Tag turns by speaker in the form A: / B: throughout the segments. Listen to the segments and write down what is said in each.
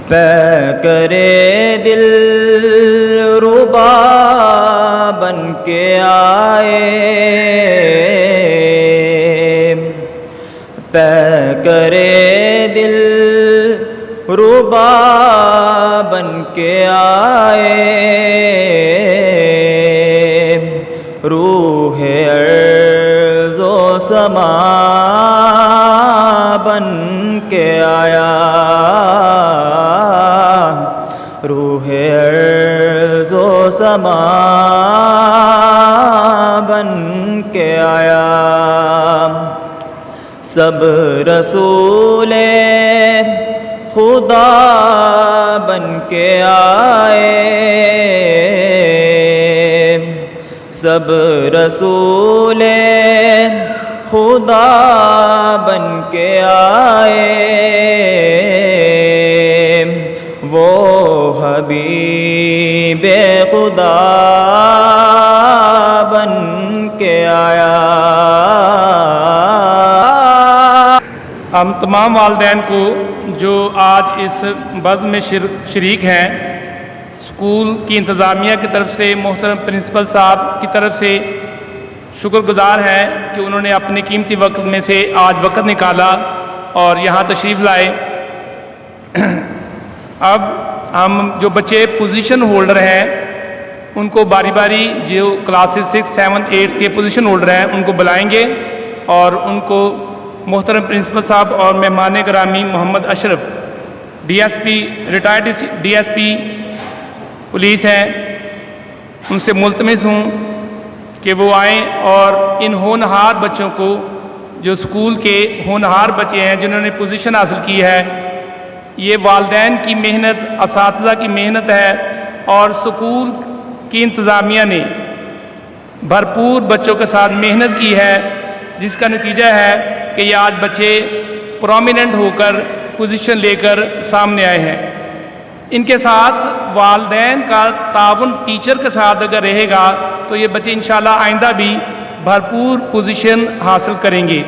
A: پے کرے دل ربا بن کے آئے، پے کرے دل ربا بن کے آئے، روح ارض و سما بن کے آیا، روح ارض و سما بن کے آیا، سب رسول خدا بن کے آئے، سب رسول خدا بن کے آئے، وہ حبیب خدا بن کے آیا۔
B: ہم تمام والدین کو جو آج اس بزم میں شریک ہیں، اسکول کی انتظامیہ کی طرف سے، محترم پرنسپل صاحب کی طرف سے شکر گزار ہیں کہ انہوں نے اپنے قیمتی وقت میں سے آج وقت نکالا اور یہاں تشریف لائے۔ اب ہم جو بچے پوزیشن ہولڈر ہیں ان کو باری باری، جو کلاسز 6, 7, 8 کے پوزیشن ہولڈر ہیں ان کو بلائیں گے اور ان کو محترم پرنسپل صاحب اور مہمان گرامی محمد اشرف DSP، ریٹائرڈ DSP پولیس ہیں، ان سے ملتمس ہوں کہ وہ آئیں اور ان ہونہار بچوں کو، جو اسکول کے ہونہار بچے ہیں جنہوں نے پوزیشن حاصل کی ہے، یہ والدین کی محنت، اساتذہ کی محنت ہے اور اسکول کی انتظامیہ نے بھرپور بچوں کے ساتھ محنت کی ہے، جس کا نتیجہ ہے کہ یہ آج بچے پرومیننٹ ہو کر پوزیشن لے کر سامنے آئے ہیں۔ ان کے ساتھ والدین کا تعاون ٹیچر کے ساتھ اگر رہے گا تو یہ بچے انشاءاللہ آئندہ بھی بھرپور پوزیشن حاصل کریں گے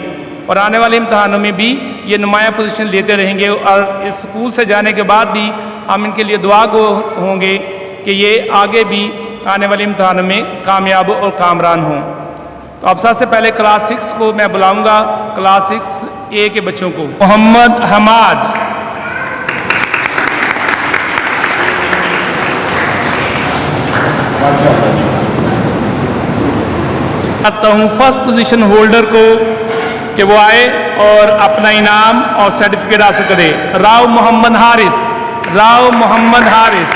B: اور آنے والے امتحانوں میں بھی یہ نمایاں پوزیشن لیتے رہیں گے، اور اس اسکول سے جانے کے بعد بھی ہم ان کے لیے دعا گو ہوں گے کہ یہ آگے بھی آنے والے امتحانوں میں کامیاب اور کامران ہوں۔ تو اب سب سے پہلے کلاس 6 کو میں بلاؤں گا، کلاس 6A کے بچوں کو۔ محمد حماد، چاہتا ہوں فرسٹ پوزیشن ہولڈر کو کہ وہ آئے اور اپنا انعام اور سرٹیفکیٹ حاصل کرے۔ Rao Muhammad Haris, Rao Muhammad Haris,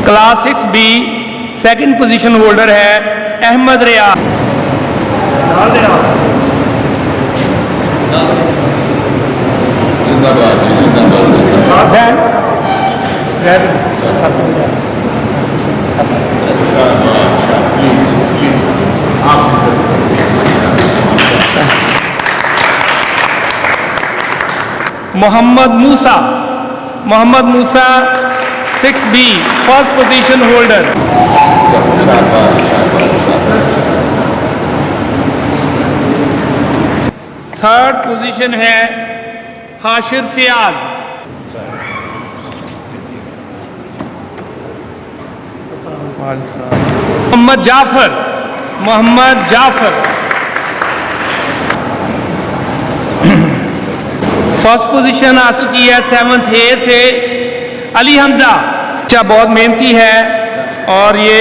B: class 6B second position holder ہے Ahmed Riaz. Muhammad Musa, Muhammad Musa 6B first position holder. Third position ہے حاشر فیاض۔ محمد جعفر، محمد جعفر فرسٹ پوزیشن حاصل کی ہے 7A سے علی حمزہ۔ بچہ بہت محنتی ہے اور یہ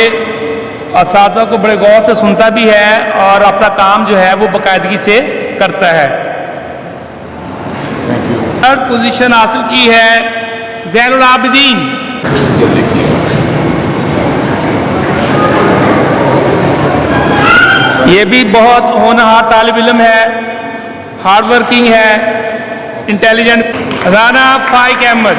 B: اساتذہ کو بڑے غور سے سنتا بھی ہے اور اپنا کام جو ہے وہ باقاعدگی سے کرتا ہے۔ تھرڈ پوزیشن حاصل کی ہے زین العابدین۔ یہ بھی بہت ہونہار طالب علم ہے، ہارڈ ورکنگ ہے، intelligent. Rana Faiq Ahmed,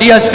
C: DSP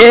C: A+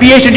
C: PhD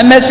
C: MSc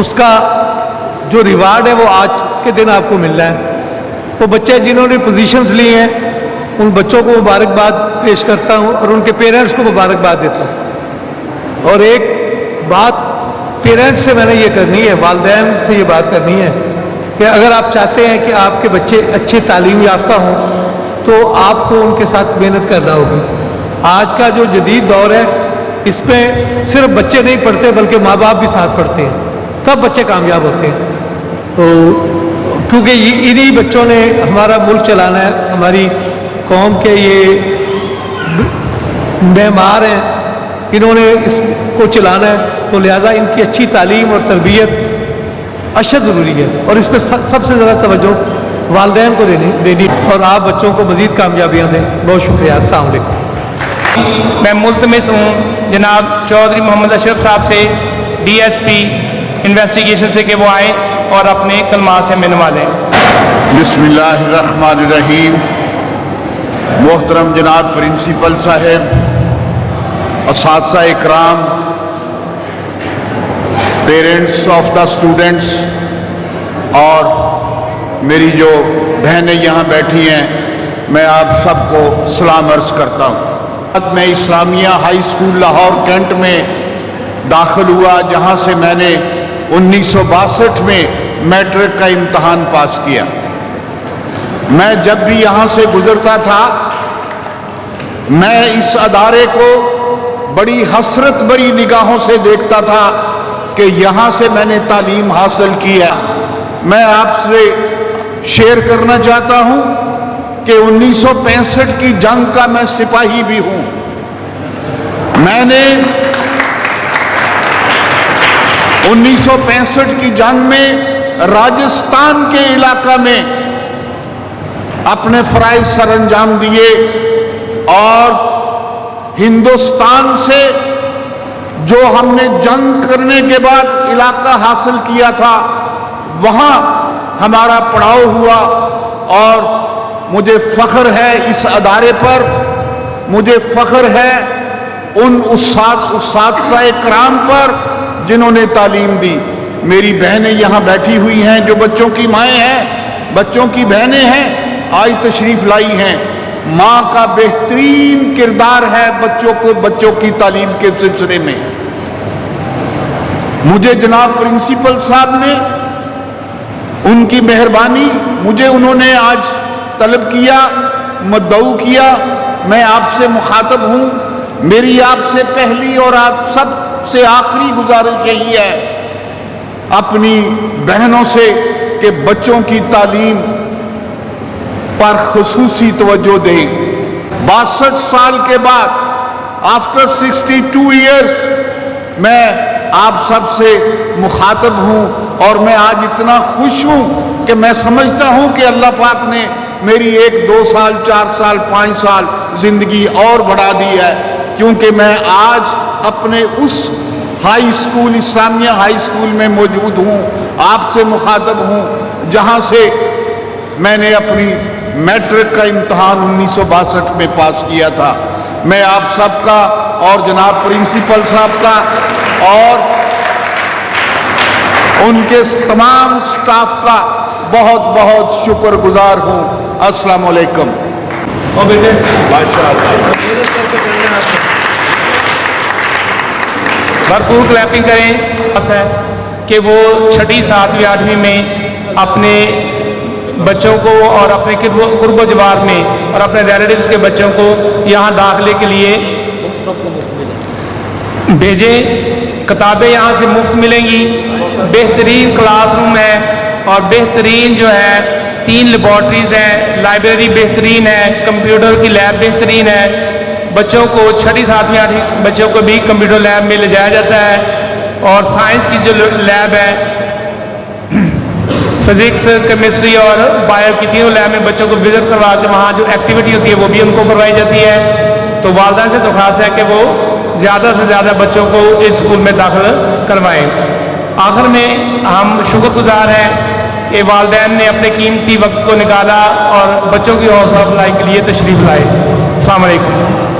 D: اس کا جو ریوارڈ ہے وہ آج کے دن آپ کو مل رہا ہے. وہ بچے جنہوں نے پوزیشنز لی ہیں ان بچوں کو مبارکباد پیش کرتا ہوں اور ان کے پیرنٹس کو مبارکباد دیتا ہوں. اور ایک بات پیرنٹس سے میں نے یہ کرنی ہے, والدین سے یہ بات کرنی ہے کہ اگر آپ چاہتے ہیں کہ آپ کے بچے اچھے تعلیم یافتہ ہوں تو آپ کو ان کے ساتھ محنت کرنا ہوگی. آج کا جو جدید دور ہے اس میں صرف بچے نہیں پڑھتے بلکہ ماں باپ بھی ساتھ پڑھتے ہیں, تب بچے کامیاب ہوتے ہیں. تو کیونکہ انہی بچوں نے ہمارا ملک چلانا ہے, ہماری قوم کے یہ معمار ہیں, انہوں نے اس کو چلانا ہے, تو لہٰذا ان کی اچھی تعلیم اور تربیت اشد ضروری ہے. اور اس پہ سب سے زیادہ توجہ والدین کو دینی اور آپ بچوں کو مزید کامیابیاں دیں. بہت شکریہ. السلام علیکم.
B: میں ملتمس ہوں جناب چودھری محمد اشرف صاحب سے, ڈی ایس پی انویسٹیگیشن سے, کہ وہ آئیں اور اپنے کلمات سے منوا لیں.
E: بسم اللہ الرحمن الرحیم. محترم جناب پرنسپل صاحب, اساتذہ اکرام, پیرنٹس آف دا اسٹوڈنٹس اور میری جو بہنیں یہاں بیٹھی ہیں, میں آپ سب کو سلام عرض کرتا ہوں. میں اسلامیہ ہائی اسکول لاہور کینٹ میں داخل ہوا, جہاں سے میں نے 1962 میں میٹرک کا امتحان پاس کیا. میں جب بھی یہاں سے گزرتا تھا میں اس ادارے کو بڑی حسرت بری نگاہوں سے دیکھتا تھا کہ یہاں سے میں نے تعلیم حاصل کی ہے. میں آپ سے شیئر کرنا چاہتا ہوں کہ 1965 کی جنگ کا میں سپاہی بھی ہوں. میں نے 1965 کی جنگ میں راجستھان کے علاقہ میں اپنے فرائض سر انجام دیے اور ہندوستان سے جو ہم نے جنگ کرنے کے بعد علاقہ حاصل کیا تھا وہاں ہمارا پڑاؤ ہوا. اور مجھے فخر ہے اس ادارے پر, مجھے فخر ہے ان اساتذہ کرام پر جنہوں نے تعلیم دی. میری بہنیں یہاں بیٹھی ہوئی ہیں جو بچوں کی مائیں ہیں, بچوں کی بہنیں ہیں, آج تشریف لائی ہیں. ماں کا بہترین کردار ہے بچوں کی تعلیم کے سلسلے میں. مجھے جناب پرنسپل صاحب نے, ان کی مہربانی, مجھے انہوں نے آج طلب کیا, مدعو کیا. میں آپ سے مخاطب ہوں. میری آپ سے پہلی اور آپ سب سے آخری گزارش یہی ہے اپنی بہنوں سے کہ بچوں کی تعلیم پر خصوصی توجہ دیں. 62 سال کے بعد, آفٹر 62 ایئرس, میں آپ سب سے مخاطب ہوں اور میں آج اتنا خوش ہوں کہ میں سمجھتا ہوں کہ اللہ پاک نے میری 1 2 سال 4 سال 5 سال زندگی اور بڑھا دی ہے, کیونکہ میں آج اپنے اس ہائی اسکول, اسلامیہ ہائی اسکول میں موجود ہوں, آپ سے مخاطب ہوں جہاں سے میں نے اپنی میٹرک کا امتحان 1962 میں پاس کیا تھا. میں آپ سب کا اور جناب پرنسپل صاحب کا اور ان کے تمام سٹاف کا بہت بہت شکر گزار ہوں. السلام علیکم.
B: بھرپور کلیپنگ کریں. ہے کہ وہ 6ٹھی 7ویں 8ویں میں اپنے بچوں کو اور اپنے قرب و جوار میں اور اپنے ریلیٹیوز کے بچوں کو یہاں داخلے کے لیے بھیجیں. کتابیں یہاں سے مفت ملیں گی. بہترین کلاس روم ہے اور بہترین جو ہے 3 لیبارٹریز ہیں. لائبریری بہترین ہے, کمپیوٹر کی لیب بہترین ہے. بچوں کو 6ٹھی 7ویں 8ویں بچوں کو بھی کمپیوٹر لیب میں لے جایا جاتا ہے. اور سائنس کی جو لیب ہے, فزکس, کیمسٹری اور بایو کی تینوں لیب میں بچوں کو وزٹ کروا کے وہاں جو ایکٹیویٹی ہوتی ہے وہ بھی ان کو کروائی جاتی ہے. تو والدین سے درخواست ہے کہ وہ زیادہ سے زیادہ بچوں کو اس اسکول میں داخل کروائیں. آخر میں ہم شکر گزار ہیں کہ والدین نے اپنے قیمتی وقت کو نکالا اور بچوں کی حوصلہ افزائی کے لیے تشریف لائے. السلام علیکم.